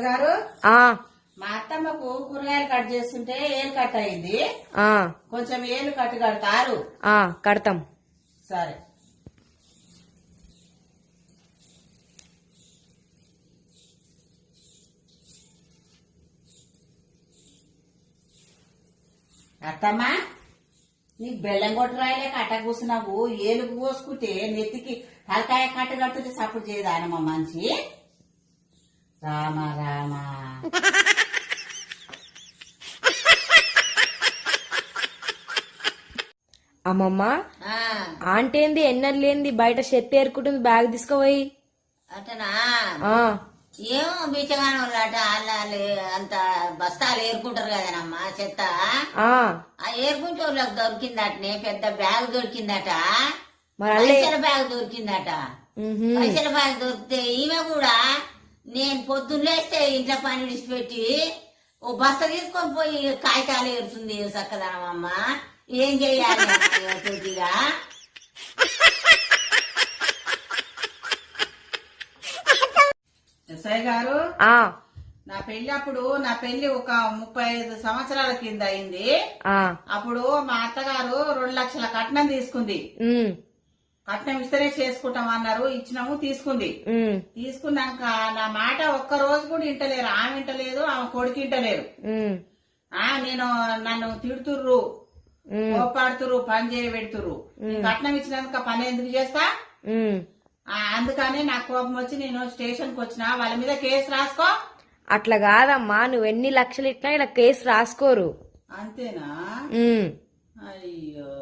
గారు ఆ మా అత్తమ్మకు కూరగాయలు కట్ చేస్తుంటే ఏలు కట్ అయింది. ఆ కొంచెం ఏలు కట్టు కడతారు. ఆ కడతాం. సరే. అత్తమ్మా, నీకు బెల్లం కొట్టు రాయలే కట్ట కూసున్నావు. ఏలుగు కోసుకుంటే నెత్తికి తలకాయ కట్ట కడుతుంటే సపోర్ట్ చేయదు ఆయన మా మనిషి. రామ రామ. అమ్మమ్మ ఆంటీ ఏంది ఎన్నర్ లేనిది బయట చెత్త ఏరుకుంటుంది, బ్యాగ్ తీసుకుపోయి. అటనా ఆ ఏమో బీచగాని వాళ్ళట వాళ్ళు అంత బస్తాలు ఏరుకుంటారు కదనమ్మా చెత్త. ఆ ఏరుకుంటే వాళ్ళకి దొరికిందటనే పెద్ద బ్యాగ్ దొరికిందట. మరి అల్లే పైసల బ్యాగ్ దొరికిందట. పైసల బ్యాగ్ దొరికితే ఈమె కూడా నేను పొద్దున్న లేస్తే ఇంట్లో పని విడిచిపెట్టి ఓ బస్తా తీసుకొని పోయి కాగితాలు ఏరుతుంది చక్కదనమ్మ. ఏం చెయ్యాలి తోటిగా? ఎస్ఐ గారు, ఆ నా పెళ్లి అప్పుడు నా పెళ్లి ఒక 35 సంవత్సరాల కింద అయింది. ఆ అప్పుడు మా అత్తగారు 2 లక్షల కట్నం తీసుకుంది. ఉమ్ కట్నం ఇస్తేనే చేసుకుంటాం అన్నారు. ఇచ్చినాము, తీసుకుంది. ఉమ్ తీసుకున్నాక నా మాట ఒక్క రోజు కూడా ఇంటలేరు. ఆమె ఇంటలేదు, ఆమె కొడుకు ఇంటలేరు. ఉమ్ నేను నన్ను తిడుతుర్రు, కోపాడుతుర్రు, పని చేయబెడుతుర్రు. కట్నం ఇచ్చినందుకు పని ఎందుకు చేస్తా? ఉమ్ అందుకని నాకు కోపం వచ్చి నేను స్టేషన్ కి వచ్చిన. వాళ్ళ మీద కేసు రాసుకో. అట్లా కాదమ్మా, నువ్వు ఎన్ని లక్షలు ఇట్లా ఇలా కేసు రాసుకోరు. అంతేనా? ఉమ్ అయ్యో.